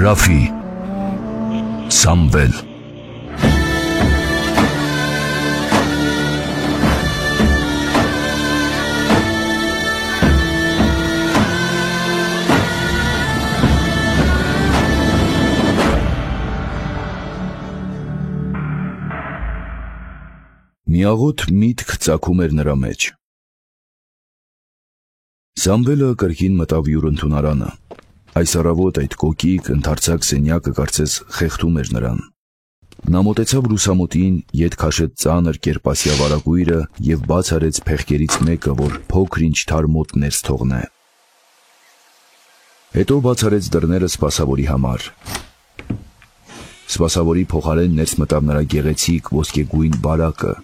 Ռաֆի Սամվել Միաղոտ միտք ծագում էր նրա մեջ։ Սամվելը կրկին մտավ յուր ընդունարանը։ Այս առավոտ այդ կոկիկ, ընդարձակ սենյակը կարծես խեղդում էր նրան։ Նա մոտեցավ լուսամուտին, ետ քաշեց ծանր կերպասյա վարագույրը և բաց արեց փեղկերից մեկը, որ փոքր-ինչ թարմոտ ներս թողնե։ Հետո բաց արեց դռները սպասավորի համար։ Սպասավորի փոխարեն ներս մտավ նրա գեղեցիկ ոսկեգույն բարակը։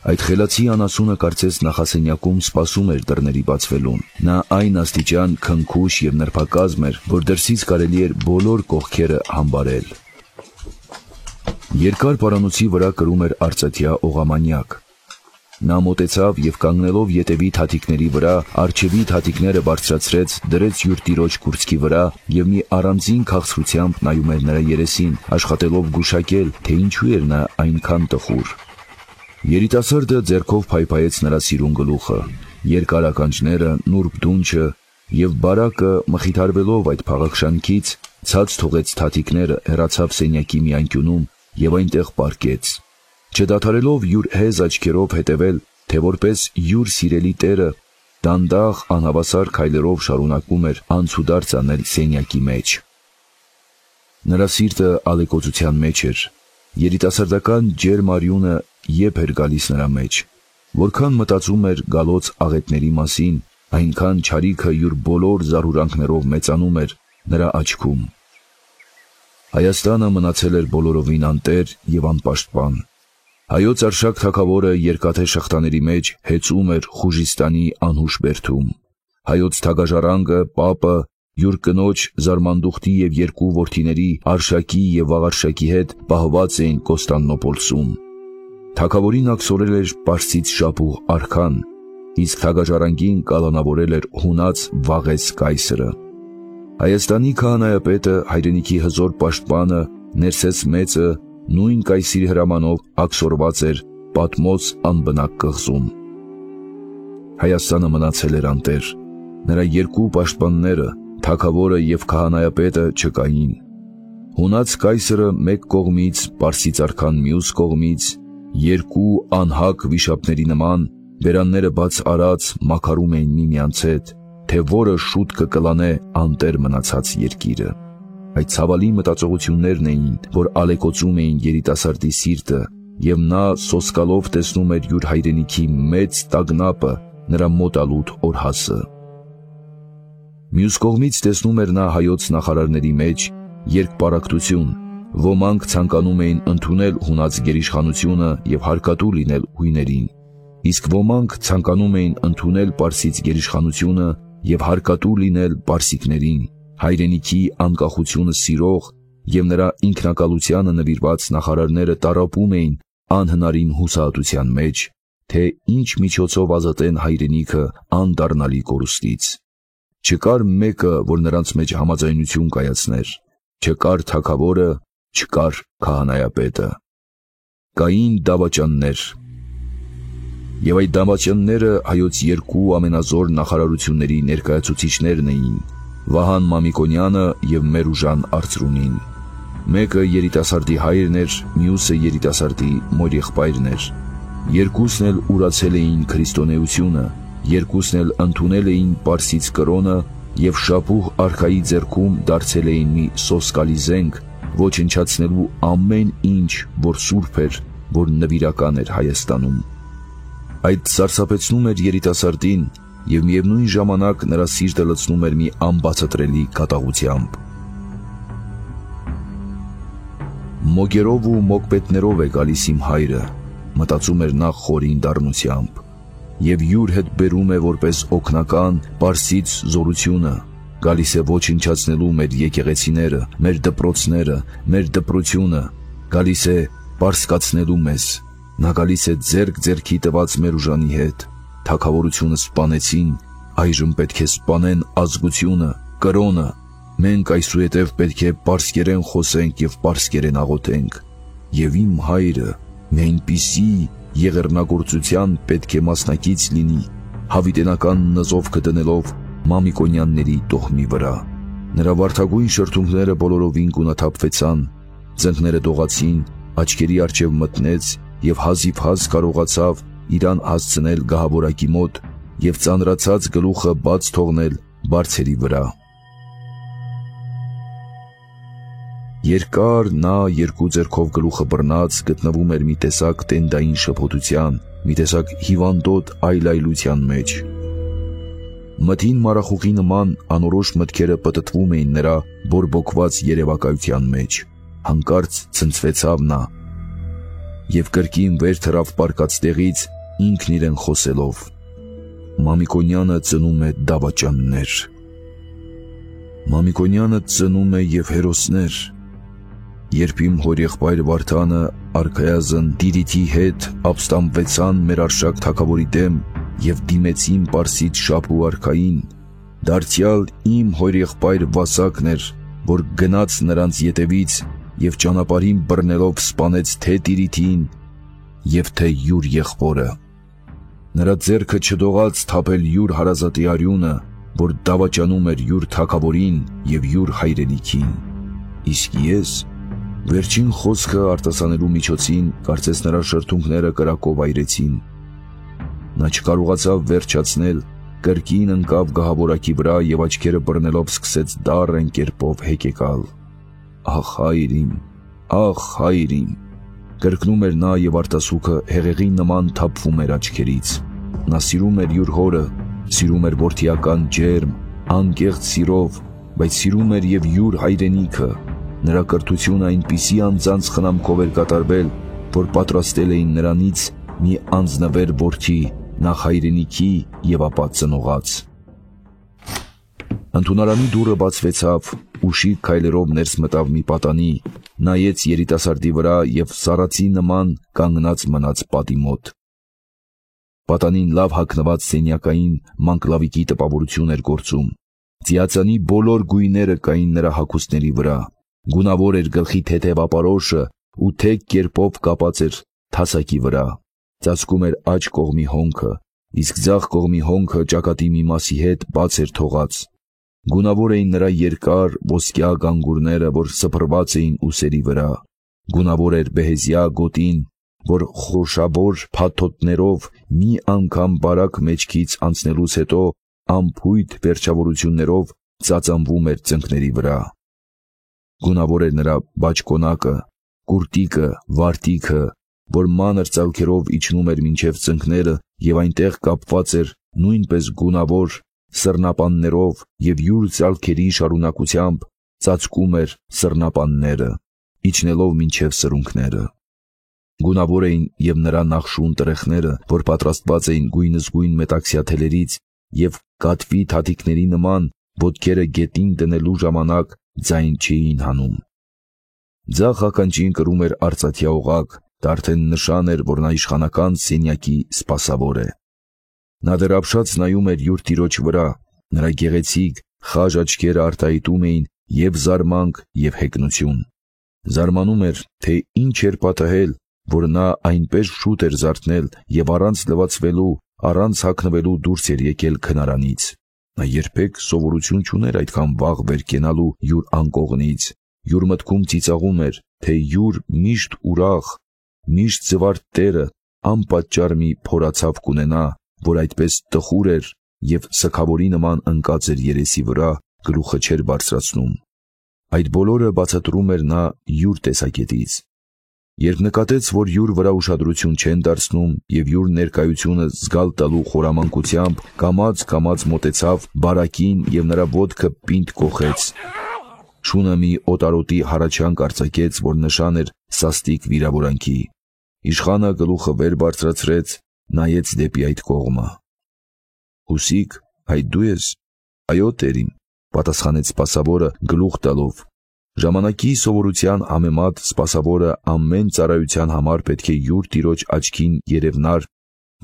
Այդ խելացի անասունը կարծես նախասենյակում սպասում էր դռների բացվելուն։ Նա այն աստիճան քնքուշ և նրբակազմ էր, որ դրսից կարելի էր բոլոր կողքերը համբարել։ Երկար պարանոցի վրա կրում էր արծաթյա օղամանյակ։ Նա մոտեցավ և կանգնելով ետևի թաթիկների վրա, առջևի թաթիկները բարձրացրեց, դրեց յուր տիրոջ կուրծքի վրա և մի առանձին քաղցրությամբ նայում էր նրա երեսին, աշխատելով գուշակել, թե ինչու էր նա այնքան տխուր։ Երիտասարդը ձեռքով փայփայեց նրա սիրուն գլուխը, երկար ականջները, նուրբ դունչը և բարակը մխիթարվելով այդ փաղաքշանքից, ցած թողեց թաթիկները, հեռացավ սենյակի մի անկյունում և այնտեղ պառկեց, չդադարելով յուր հեզ աչքերով հետևել, թե որպես յուր սիրելի տերը դանդաղ անհավասար քայլերով շարունակում էր անցուդարձ անել սենյակի մեջ։ Նրա սիրտը ալեկոծության մեջ էր, երիտասարդական ջերմ արյունը եբ էր գալիս նրա մեջ, որքան մտածում էր գալոց աղետների մասին, այնքան չարիքը յուր բոլոր զարհուրանքներով մեծանում էր նրա աչքում։ Հայաստանը մնացել էր բոլորովին անտեր և անպաշտպան։ Հայոց արշակ թագավորը երկաթե շղթաների մեջ հեծում էր Խուժիստանի անհուշ բերդում։ Հայոց թագաժառանգը, պապը, յուր կնոջ Զարմանդուխտի և երկու որդիների Արշակի և Վաղարշակի հետ պահված էին Կոստանդնոպոլսում։ Թագավորին աքսորել էր պարսից շապուղ արքան, իսկ թագաժառանգին կալանավորել էր հունած Վաղես կայսրը։ Հայաստանի քահանայապետը, հայրենիքի հզոր պաշտպանը, Ներսես մեծը նույն կայսրի հրամանով աքսորված էր Պատմոս անբնակ կղզում։ Հայաստանը մնացել էր անտեր։ Նրա երկու պաշտպանները, թագավորը և քահանայապետը չկային։ Հունած կայսրը մեկ կողմից, պարսից արքան մյուս կողմից, երկու անհակ վիշապների նման, բերանները բաց արած մաքարում էին միմյանց հետ, թե որը շուտ կկլանե անտեր մնացած երկիրը։ Այդ ցավալի մտածողություններն էին, որ ալեկոծում էին երիտասարդի սիրտը, և նա սոսկալով տեսնում էր յուր հայրենիքի մեծ տագնապը, նրա մոտալուտ օրհասը։ Մյուս կողմից տեսնում էր նա հայոց նախարարների մեջ երկպառակտություն, ոմանք ցանկանում էին ընդունել հունած գերիշխանությունը և հարկատու լինել հույներին, իսկ ոմանք ցանկանում էին ընդունել պարսից գերիշխանությունը և հարկատու լինել պարսիկներին, հայրենիքի անկախությունը սիրող և նրա ինքնակալությանը նվիրված նախարարները տառապում էին անհնարին հուսահատության մեջ, թե ինչ միջոցով ազատեն հայրենիքը անդառնալի կորուստից։ Չկար մեկը, որ նրանց մեջ համաձայնություն կայացներ, չկար թագավորը, չկար քահանայապետը։ Կային դավաճաններ։ Եվ այդ դավաճանները հայոց երկու ամենազոր նախարարությունների ներկայացուցիչներն էին՝ Վահան Մամիկոնյանը և Մերուժան Արծրունին։ Մեկը երիտասարդի հայրն էր, մյուսը երիտասարդի մորեղբայրն էր։ Երկուսն էլ ուրացել էին քրիստոնեությունը, երկուսն էլ ընդունել էին պարսից կրոնը և շապուղ արքայի ձեռքում դարձել էին մի սոսկալի զենք, ոչնչացնելու ամեն ինչ, որ սուրբ էր, որ նվիրական էր Հայաստանում։ Այդ սարսափեցնում էր երիտասարդին և միևնույն ժամանակ նրա սիրտը լցնում էր մի անբացատրելի կատաղությամբ։ Մոգերով ու մոգպետներով է գալիս իմ հայրը, մտածում էր նա խորին դառնությամբ, և յուր հետ բերում է որպես օգնական պարսից զորությունը, գալիս է ոչնչացնելու մեր եկեղեցիները, մեր դպրոցները, մեր դպրությունը, գալիս է պարսկացնելու մեզ, նա գալիս է ձեռք ձեռքի տված Մերուժանի հետ, թագավորությունը սպանեցին, այժմ պետք է սպանեն ազգությունը, կրոնը, Մենք այսուհետև պետք է պարսկերեն խոսենք և պարսկերեն աղոթենք, և իմ հայրը մի այնպիսի եղեռնագործության պետք է մասնակից լինի, հավիտենական նզովքը դնելով Մամիկոնյանների տոհմի վրա։ Նրա վարդագույն շրթունքները բոլորովին գունաթափվեցան, ծնկները դողացին, աչքերի առջև մտնեց և հազիվ կարողացավ իրան հասցնել գահավորակի մոտ և ծանրացած գլուխը բաց թողնել բարձերի վրա։ Երկար նա երկու ձեռքով գլուխը բռնած գտնվում էր մի տեսակ տենդային շփոթության, մի տեսակ հիվանդոտ այլայլության մեջ։ Մթին մարախուղի նման անորոշ մտքերը պտտվում էին նրա բորբոքված երևակայության մեջ։ Հանկարծ ցնցվեցավ նա և կրկին վեր թռավ պառկած տեղից, ինքն իրեն խոսելով. Մամիկոնյանը ծնում է դավաճաններ։ Մամիկոնյանը ծնում է և հերոսներ։ Երբ իմ հորեղբայր Վարդանը արքայազն Տիրիթի հետ ապստամբվեցան մեր արշակ թագավորի դեմ և դիմեցին Պարսից Շապու արքային, դարձյալ իմ հորեղբայր Վասակն էր, որ գնաց նրանց ետևից և ճանապարհին բռնելով սպանեց թե Տիրիթին և թե յուր եղբորը։ Նրա ձեռքը չդողաց թափել յուր հարազատի արյունը, որ դավաճանում էր յուր թագավորին և յուր հայրենիքին։ Իսկ ես վերջին խոսքը արտասանելու միջոցին կարծես նրա շրթունքները կրակով այրեցին։ Նա չկարողացավ վերջացնել, կրկին ընկավ գահավորակի վրա և աչքերը բռնելով սկսեց դառն կերպով հեկեկալ։ Ախ հայր իմ, ախ հայր իմ, կրկնում էր նա և արտասուքը հեղեղի նման թափվում էր աչքերից։ Նա սիրում էր յուր հորը, սիրում էր որդիական ջերմ, անկեղծ սիրով, բայց սիրում էր և յուր հայրենիքը։ Նրա կրթությունը այնպիսի անձանց խնամքով էր կատարվել, որ պատրաստել էին նրանից մի անձնվեր որդի, նախ հայրենիքի և ապա ծնողած։ Ընդունարանի դուռը բացվեցավ, ուշիկ քայլերով ներս մտավ մի պատանի, նայեց երիտասարդի վրա և սառացի նման կանգնած մնաց պատի մոտ։ Պատանին լավ հագնված սենյակային մանկլավիկի տպավորություն էր գործում։ Ծիածանի բոլոր գույները կային նրա հագուստների վրա։ Գունավոր էր գլխի թեթև ապարոշը ու թեք կերպով կապած էր թասակի վրա։ Ծածկում էր աջ կողմի հոնքը, իսկ ձախ կողմի հոնքը ճակատի մի մասի հետ բաց էր թողած։ Գունավոր էին նրա երկար ոսկյա գանգուրները, որ սփռված էին ուսերի վրա։ Գունավոր էր բեհեզյա գոտին, որ խոշաբոր փաթոթներով մի անգամ բարակ մեջքից անցնելուց հետո անփույթ վերջավորություններով ծածանվում էր ծնկների վրա։ Գունավոր էր նրա բաճկոնակը, կուրտիկը, վարտիքը, որ մանր ծալքերով իջնում էր մինչև ծնկները և այնտեղ կապված էր նույնպես գունավոր սռնապաններով և յուր ծալքերի շարունակությամբ ծածկում էր սռնապանները, իջնելով մինչև սրունքները։ Գունավոր էին և նրա նախշուն տրեխները, որ պատրաստված էին գույնզգույն մետաքսյա թելերից և կատվի թաթիկների նման ոտքերը գետին դնելու ժամանակ ձայն չէին հանում։ Ձախ ականջին կրում էր արծաթյա օղակ, դա արդեն նշան էր, որ նա իշխանական սենյակի սպասավոր է։ Նա դեռ ապշած նայում էր յուր տիրոջ վրա, նրա գեղեցիկ խաժ աչքերը արտահայտում էին և զարմանք և հեգնություն։ Զարմանում էր, թե ինչ էր պատահել, որ նա այնպես շուտ էր զարթնել և առանց լվացվելու, առանց հագնվելու դուրս էր եկել քնարանից։ Նա երբեք սովորություն չուներ այդքան վաղ վեր կենալու յուր անկողնից։ Յուր մտքում ծիծաղում էր, թե յուր միշտ ուրախ, միշտ զվարթ տերը անպատճառ մի փորացավ կունենա, որ այդպես տխուր էր և սգավորի նման ընկած էր երեսի վրա, գլուխը չէր բարձրացնում։ Այդ բոլորը բացատրում էր նա յուր տեսակետից։ Երբ նկատեց, որ յուր վրա ուշադրություն չեն դարձնում և յուր ներկայությունը զգալ տալու խորամանկությամբ կամաց մոտեցավ բարակին և նրա ոտքը պինդ կոխեց։ Շունը մի օտարոտի հառաչանք արձակեց, որ նշան էր սաստիկ վիրավորանքի։ Իշխանը գլուխը վեր բարձրացրեց, նայեց դեպի այդ կողմը։ Հուսիկ, այդ դու ես։ Այո, տեր իմ, պատասխանեց սպասավորը գլուխ տալով։ Ժամանակի սովորության համեմատ սպասավորը ամեն ծառայության համար պետք է յուր տիրոջ աչքին երևնար,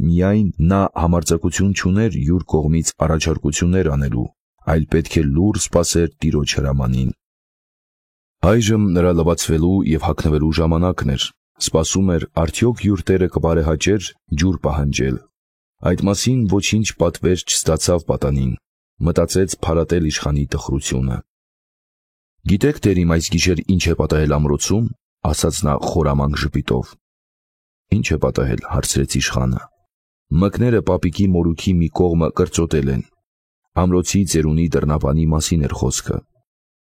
միայն նա համարձակություն չուներ յուր կողմից առաջարկություններ անելու, այլ պետք է լուռ սպասեր տիրոջ հրամանին։ Այժմ նրա լվացվելու և հագնվելու ժամանակն էր, սպասում էր արդյոք յուր տերը կբարեհաճեր ջուր պահանջել։ Այդ մասին ոչինչ պատվեր չստացավ պատանին, մտածեց փարատել իշխանի տխրությունը։ Գիտեք տեր իմ այս գիշեր ինչ է պատահել ամրոցում, ասաց նա խորամանկ ժպիտով։ Ինչ է պատահել, հարցրեց իշխանը։ Մկները պապիկի մորուքի մի կողմը կրծոտել են։ Ամրոցի ծերունի դռնապանի մասին էր խոսքը։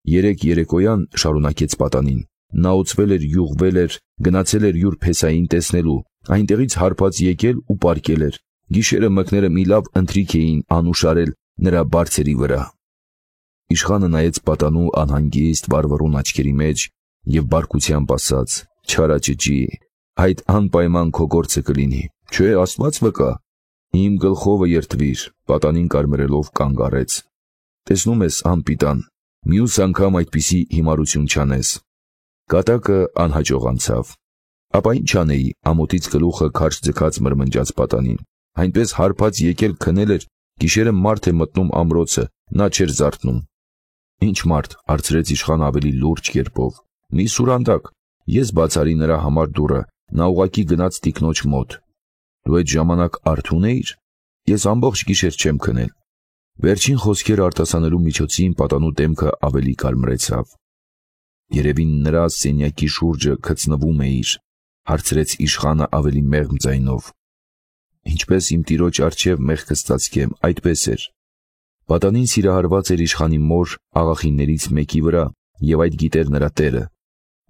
Երեկ երեկոյան, շարունակեց պատանին, նա ուծվել էր, յուղվել էր, գնացել էր յուր փեսային տեսնելու, այնտեղից հարբած եկել ու պառկել էր։ Գիշերը մկները մի լավ ընթրիք էին անուշարել նրա բարձերի վրա։ Իշխանը նայեց պատանու անհանգիստ վառվռուն աչքերի մեջ և բարկությամբ ասաց. «Չարաճճի, այդ անպայման քո գործը կլինի, չէ, Աստված վկա»։ Իմ գլխովը երդվիր, պատանին կարմրելով կանգ առեց։ Տեսնում ես, անպիտան, մյուս անգամ այդպիսի հիմարություն չանես։ Կատակը անհաջող անցավ։ Ապա ինչ անեի, ամոթից գլուխը քարշ ձգած մրմնջաց պատանին։ Այնպես հարբած եկել քնել էր, գիշերը մարդ է մտնում ամրոցը, նա չէր զարթնում։ Ինչ մարդ, հարցրեց իշխանը ավելի լուրջ կերպով։ Մի սուրանդակ, ես բացարի նրա համար դուռը, նա ուղղակի գնաց տիկնոջ մոտ։ Դու այդ ժամանակ արթուն էիր։ Ես ամբողջ գիշեր չեմ քնել։ Վերջին խոսքերը արտասանելու միջոցին պատանու դեմքը ավելի կարմրեցավ։ Երևի նրա սենյակի շուրջը գծնվում էիր, հարցրեց իշխանը ավելի մեղմ ձայնով։ Ինչպես իմ տիրոջ առջև մեղքս ծածկեմ, այդպես էր։ Պատանին սիրահարված էր իշխանի մոր աղախիններից մեկի վրա, և այդ գիտեր նրա տերը։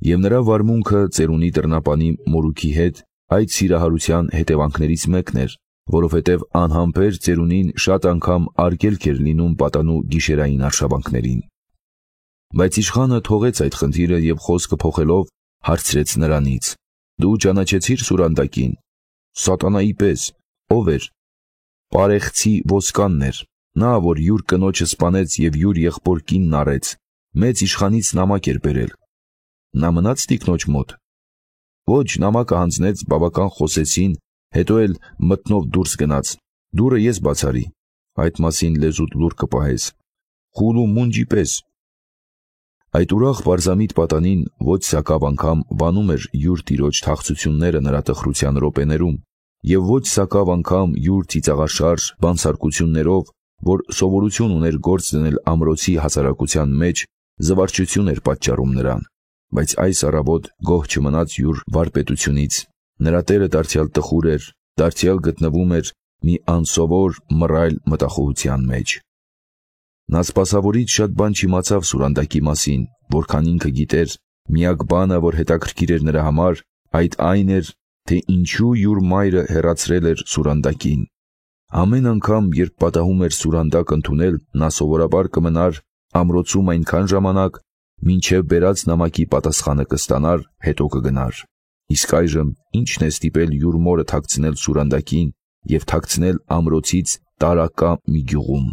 Եվ նրա վարմունքը ծերունի դռնապանի մորուքի հետ այդ սիրահարության հետևանքներից մեկն էր, որովհետև անհամբեր ծերունին շատ անգամ արգելք էր լինում պատանու գիշերային արշավանքներին։ Բայց իշխանը թողեց այդ խնդիրը և խոսքը փոխելով հարցրեց նրանից. Դու ճանաչեցիր սուրանդակին։ Սատանայի պես, ով էր։ Պարեխցի ոսկանն էր, նա, որ յուր կնոջը սպանեց և յուր եղբոր կինն առեց, մեծ իշխանից նամակ էր բերել։ Նա մնաց տիկնոջ մոտ։ Ոչ, նամակը հանձնեց, բավական խոսեցին, հետո էլ մտնով դուրս գնաց։ Դուռը ես բացարի։ Այդ մասին լեզուդ լուռ կպահես։ Խուլ ու մունջի պես։ Այդ ուրախ պարզամիտ պատանին ոչ սակավ անգամ վանում էր յուր տիրոջ թախծությունները նրա տխրության րոպեներում, և ոչ սակավ անգամ յուր ծիծաղաշարժ բանսարկություններով, որ սովորություն ուներ գործ դնել ամրոցի հասարակության մեջ, զվարճություն էր պատճառում նրան, բայց այս առավոտ գոհ չմնաց յուր վարպետությունից, նրա տերը դարձյալ տխուր էր, դարձյալ գտնվում էր մի անսովոր մռայլ մտախոհության մեջ։ Նա սպասավորից շատ բան չիմացավ սուրանդակի մասին, որքան ինքը գիտեր, միակ բանը, որ հետաքրքիր էր նրա համար, այդ այն էր, թե ինչու յուր մայրը հեռացրել էր սուրանդակին։ Ամեն անգամ, երբ պատահում էր սուրանդակ ընդունել, նա սովորաբար կմնար ամրոցում այնքան ժամանակ, մինչև բերած նամակի պատասխանը կստանար, հետո կգնար։ Իսկ այժմ ի՞նչն է ստիպել յուր մորը թաքցնել սուրանդակին և թաքցնել ամրոցից տարակա մի գյուղում։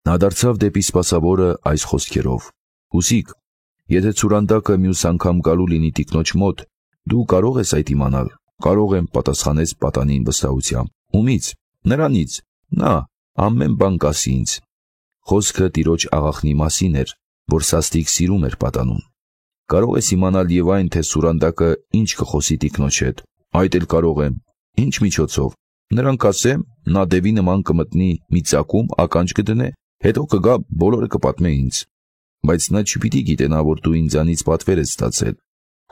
Նա դարձավ դեպի սպասավորը այս խոսքերով. Հուսիկ, եթե սուրանդակը մյուս անգամ գալու լինի տիկնոջ մոտ, դու կարող ես այդ իմանալ։ Կարող եմ, պատասխանեց պատանին վստահությամբ։ Ումից։ Նրանից։ Նա ամեն բան կասի ինձ։ Խոսքը տիրոջ աղախնի մասին էր, որ սաստիկ սիրում էր պատանուն։ Կարող ես իմանալ և այն, թե սուրանդակը ինչ կխոսի տիկնոջ հետ։ Այդ էլ կարող եմ։ Ինչ միջոցով։ Նրան կասեմ, նա դևի նման կմտնի մի ծակում, ականջ կդնե, հետո կգա, բոլորը կպատմե ինձ։ Բայց նա չպիտի գիտենա, որ դու ինձանից պատվեր ես ստացել։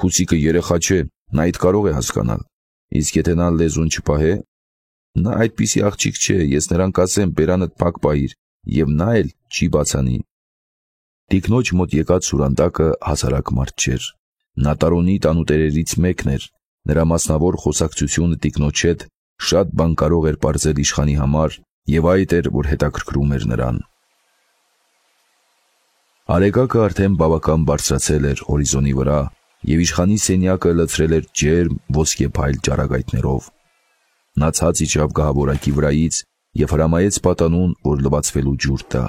Խուսիկը երեխա չէ, նա այդ կարող է հասկանալ։ Իսկ եթե նա լեզուն չպահե, նա այդպիսի աղջիկ չէ, ես նրան կասեմ բերանդ փակ պահիր, և նա էլ չի բացանի։ Տիկնոջ մոտ եկած սուրանդակը հասարակ մարդ չէր։ Նա տարոնի տանուտերերից մեկն էր։ Նրա մասնավոր խոսակցությունը տիկնոջ հետ շատ բան կարող էր պարզել իշխանի համար, և այդ էր, որ հետաքրքրում էր նրան։ Արեգակը արդեն բավական բարձրացել էր հորիզոնի վրա, և իշխանի սենյակը լցրել էր ջերմ ոսկեփայլ ճառագայթներով։ Նա ցած իջավ գահավորակի վրայից և հրամայեց պատանուն, որ լվացվելու ջուր տա։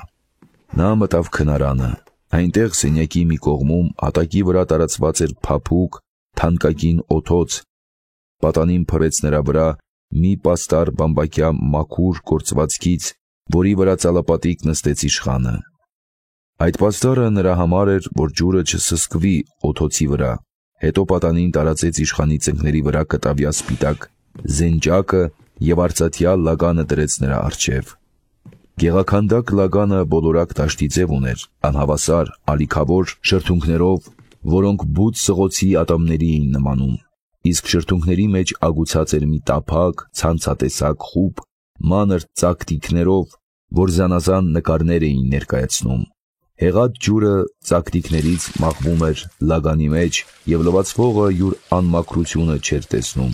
Նա մտավ քնարանը։ Այնտեղ սենյակի մի կողմում հատակի վրա տարածված էր փափուկ, թանկագին օդոց։ Պատանին փռեց նրա վրա մի պաստառ բամբակյա մաքուր կործվածքից որի վրա ծալապատիկ նստեց իշխանը։ Այդ պաստառը նրա համար էր, որ ջուրը չսսկվի օդոցի վրա, հետո պատանին տարածեց իշխանի ծնկների վրա կտավյա սպիտակ զենջակը և արծաթյա լագանը դրեց նրա առջև։ Գեղաքանդակ լագանը բոլորակ դաշտի ձև ուներ, անհավասար, ալիքավոր շրթունքներով, որոնք բուծ սղոցի ատամների էին նմանում, իսկ շրթունքների մեջ ագուցած էր մի տափակ, ցանցատեսակ խուպ, մանր ծակտիկներով, որ զանազան նկարներ էին ներկայացնում։ Հեղած ջուրը ծակտիկներից մաղվում էր լագանի մեջ և լվացվողը յուր անմաքրությունը չէր տեսնում։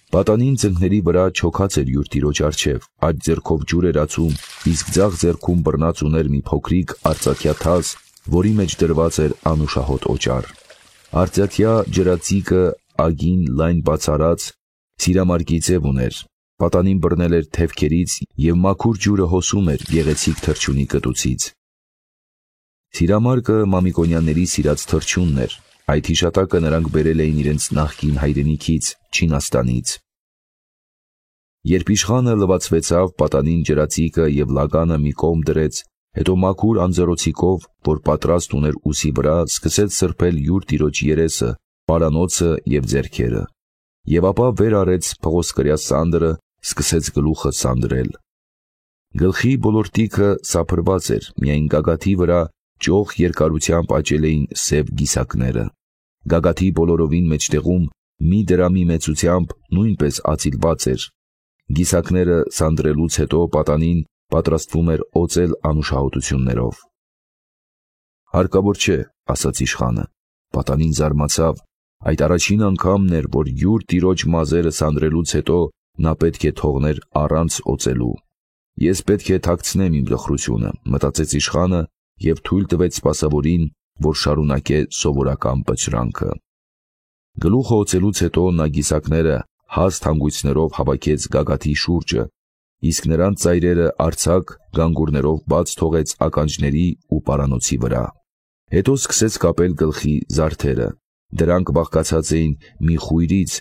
Պատանին ծնկների վրա չոքած էր յուր տիրոջ առջև, աջ ձեռքով ջուր էր ածում, իսկ ձախ ձեռքում բռնած ուներ մի փոքրիկ արծաթյա թաս, որի մեջ դրված էր անուշահոտ օճառ։ Արծաթյա ջրածիկը ագին լայն բացարած սիրամարգի ձև ուներ։ Պատանին բռնել էր թևքերից և մաքուր ջուրը հոսում էր գեղեցիկ թռչունի կտուցից։ Սիրամարգը Մամիկոնյանների սիրած թռչունն էր։ Այդ հիշատակը նրանք բերել էին իրենց նախկին հայրենիքից, Չինաստանից։ Երբ իշխանը լվացվեցավ, պատանին ջրածիկը և լագանը մի կողմ դրեց, հետո մաքուր անձեռոցիկով, որ պատրաստ ուներ ուսի վրա, սկսեց սրբել յուր տիրոջ երեսը, պարանոցը և ձեռքերը։ Եվ ապա վեր արեց փղոսկրյա սանդրը, սկսեց գլուխը սանդրել։ Գլխի բոլոր տիքը սափրված էր, միայն գագաթի վրա ճոխ երկարությամբ աճել էին սև գիսակները։ Գագաթի բոլորովին մեջտեղում մի դրամի մեծությամբ նույնպես ածիլված էր։ Գիսակները սանդրելուց հետո պատանին պատրաստվում էր օծել անուշահոտություններով։ «Հարկավոր չէ», ասաց իշխանը։ Պատանին զարմացավ։ Այդ առաջին անգամն էր, որ յուր տիրոջ մազերը սանդրելուց հետո նա պետք է թողներ առանց օծելու։ «Ես պետք է թաքցնեմ իմ լխրությունը», մտածեց իշխանը և թույլ տվեց սպասավորին, որ շարունակե սովորական պճրանքը։ Գլուխը օծելուց հետո նա գիսակները հաստ հանգույցներով հավաքեց գագաթի շուրջը, իսկ նրանց ծայրերը արձակ գանգուրներով բաց թողեց ականջների ու պարանոցի վրա։ Հետո սկսեց կապել գլխի զարդերը։ Դրանք բաղկացած էին մի խույրից,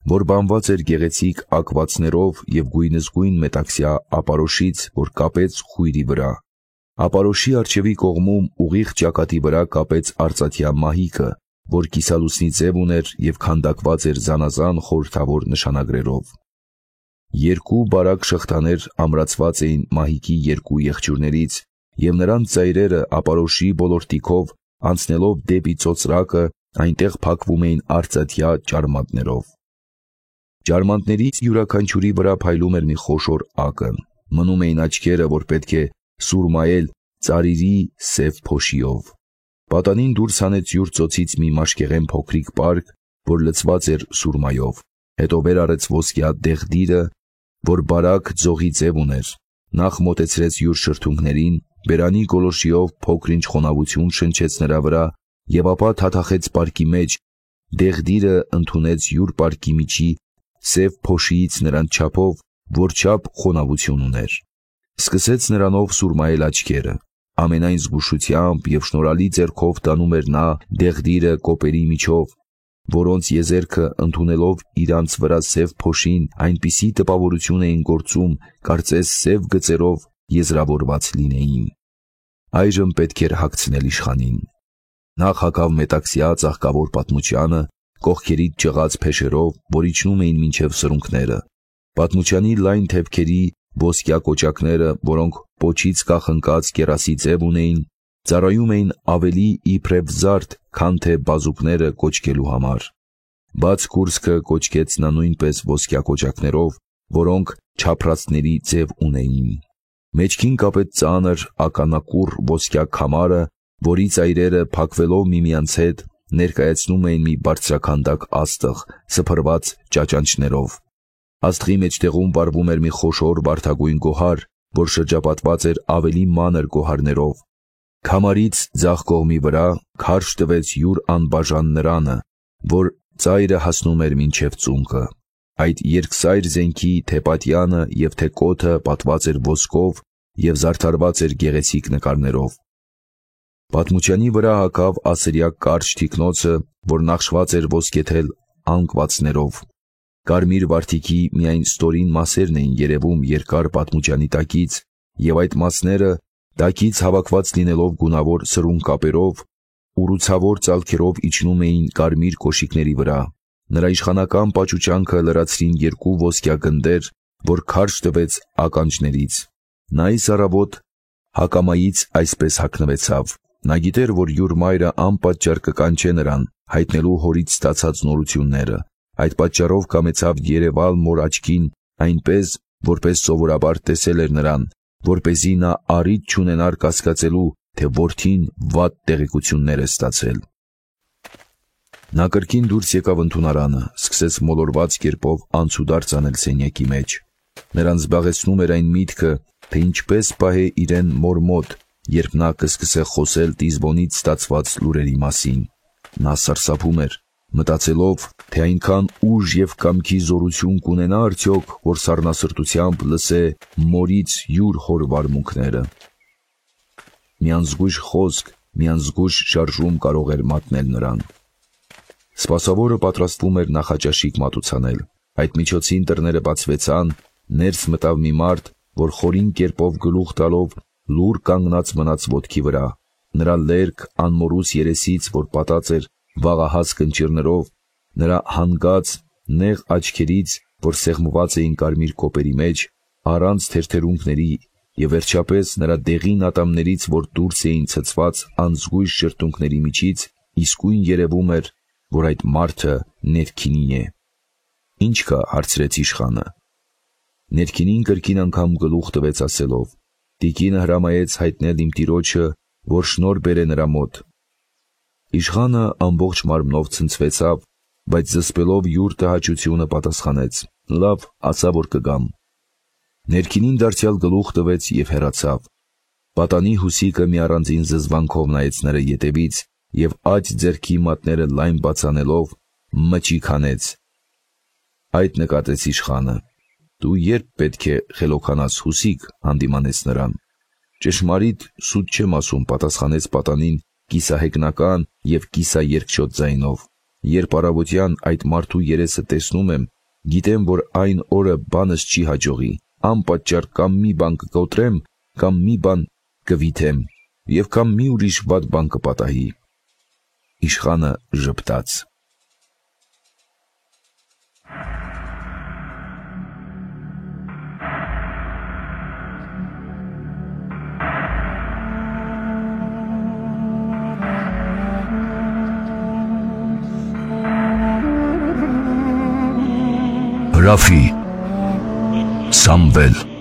որ բանված էր գեղեցիկ ակվածներով և գույնզգույն մետաքսյա ապարոշից, որ կապեց խույրի վրա։ Ապարոշի առջևի կողմում ուղիղ ճակատի վրա կապեց արծաթյա մահիկը, որ կիսալուսնի ձև ուներ և քանդակված էր զանազան խորհրդավոր նշանագրերով։ Երկու բարակ շղթաներ ամրացված էին մահիկի երկու եղջյուրներից, և նրանց ծայրերը ապարոշի բոլորտիքով անցնելով դեպի ծոծրակը այնտեղ փակվում էին արծաթյա ճարմանտներով։ Ճարմանտներից յուրաքանչյուրի վրա փայլում էր մի խոշոր ակն, մնում էին աչքերը, որ պետք է սուրմայել ծարիրի սև փոշիով։ Պատանին դուրս հանեց յուր ծոցից մի մաշկեղեն փոքրիկ պարկ, որ լցված էր սուրմայով, հետո վեր արեց ոսկյա դեղդիրը, որ բարակ ձողի ձև ուներ, նախ մոտեցրեց յուր շրթունքներին, բերանի գոլորշիով փոքր-ինչ խոնավություն շնչեց նրա վրա և ապա թաթախեց պարկի մեջ, դեղդիրը ընդունեց յուր պարկի միջի սև փոշիից նրան չափով, որ չափ խոնավություն ուներ։ Սկսեց նրանով սուրմայել աչքերը։ Ամենայն զգուշությամբ և շնորհալի ձեռքով տանում էր նա դեղդիրը կոպերի միջով, որոնց եզերքը ընդունելով իրանց վրա սև փոշին այնպիսի տպավորություն էին գործում, կարծես սև գծերով եզրավորված լինեին։ Այժմ պետք էր հագցնել իշխանին։ Նախ հագավ մետաքսյա ծաղկավոր պատմությանը, կողքերից ճղած փեշերով, որ իջնում էին մինչև սրունքները։ Պատմությանի լայն թևքերի ոսկյա կոճակները, որոնք պոչից կախնկած կեռասի ձև ունեին, ծառայում էին ավելի իբրև զարդ, քան թե բազուկները կոճկելու համար։ Բաց կուրծքը կոճկեց նա նույնպես ոսկյա կոճակներով, որոնք չափրածների ձև ունեին։ Մեջքին կապեց ծանր ականակուռ ոսկյա քամարը, որի ծայրերը փակվելով միմյանց հետ ներկայացնում էին մի բարձրաքանդակ աստղ, սփռված ճաճանճներով։ Աստղի մեջտեղում վառվում էր մի խոշոր վարդագույն գոհար, որ շրջապատված էր ավելի մանր գոհարներով։ Քամարից ձախ կողմի վրա քարշ տվեց յուր անբաժան նրանը, որ ծայրը հասնում էր մինչև ծունկը։ Այդ երկսայր զենքի թե պատյանը և թե կոթը պատված էր ոսկով և զարդարված էր գեղեցիկ նկարներով։ Պատմությանի վրա հագավ ասրյակ կարճ թիկնոցը, որ նախշված էր ոսկեթել անկվածներով։ Կարմիր վարդիքի միայն ստորին մասերն էին երևում երկար պատմությանի տակից, եւ այդ մասները տակից հավաքված լինելով գունավոր սրուն կապերով, ուռուցավոր ծալքերով իջնում էին կարմիր կոշիկների վրա։ Նրա իշխանական պաճուճանքը լրացրին 2 ոսկյա գնդեր, որ քարշ տվեց ականջներից։ Նա այս առավոտ հակամայից այսպես հագնվեցավ. նա գիտեր, որ յուր մայրը անպատճառ կկանչե նրան, հայտնելու հորից ստացած նորությունները։ Այդ պատճառով կամեցավ երևալ մոր աչքին այնպես, որպես սովորաբար տեսել էր նրան, որպեսզի նա առիթ չունենար կասկածելու, թե որդին վատ տեղեկություններ է ստացել։ Նա կրկին դուրս եկավ ընդունարանը, սկսեց մոլորված կերպով անցուդարձ անել սենյակի մեջ։ Նրան զբաղեցնում էր այն միտքը, թե ինչպես պահե իրեն մոր մոտ, երբ նա կսկսե խոսել Տիզբոնից ստացված լուրերի մասին։ Նա սարսափում էր, մտածելով, թե այնքան ուժ եւ կամքի զորություն կունենա արդյոք, որ սառնասրտությամբ լսե մորից յուր հոր վարմունքները։ Մի անզգույշ խոսք, մի անզգույշ շարժում կարող էր մատնել նրան։ Սպասավորը պատրաստվում էր նախաճաշիկ մատուցանել։ Այդ միջոցին դռները բացվեցան, ներս մտավ մի մարդ, որ խորին կերպով գլուխ տալով լուռ կանգնած մնաց ոտքի վրա։ Նրա լերկ անմորուս երեսից, որ պատած էր վաղահաս կնճիռներով, նրա հանգած նեղ աչքերից, որ սեղմված էին կարմիր կոպերի մեջ, առանց թերթերունքների, եւ վերջապես նրա դեղին ատամներից, որ դուրս էին ցցված անզգույշ շրթունքների միջից, իսկույն երևում էր, որ այդ մարդը ներքինի է։ Ինչ կա, հարցրեց իշխանը։ Ներքինին կրկին անգամ գլուխ տվեց ասելով. տիկինը հրամայեց հայտնել իմ տիրոջը, որ շնոր բերե նրա մոտ։ Իշխանը ամբողջ մարմնով ցնցվեցավ, բայց զսպելով յուր տհաճությունը պատասխանեց. լավ, ասա, որ կգամ։ Ներքինին դարձյալ գլուխ տվեց եւ հեռացավ։ Պատանի հուսիկը մի առանձին զզվանքով նայեց նրա ետևից եւ աջ ձեռքի մատները լայն բացանելով մճիկ հանեց։ Այդ նկատեց իշխանը։ Դու երբ պետք է խելոքանաս, հուսիկ, հանդիմանեց նրան։ Ճշմարիտ սուտ չեմ ասում, պատասխանեց պատանին կիսահեգնական եւ կիսաերգչոտ ձայնով։ Երբ առավոտյան այդ մարդու երեսը տեսնում եմ, գիտեմ, որ այն օրը բանս չի հաջողի, անպատճառ կամ մի բան կկոտրեմ, կամ մի բան կվիթեմ, եւ կամ մի ուրիշ վատ բան կպատահի։ Իշխանը ժպտաց։ Հրաֆի Սամվել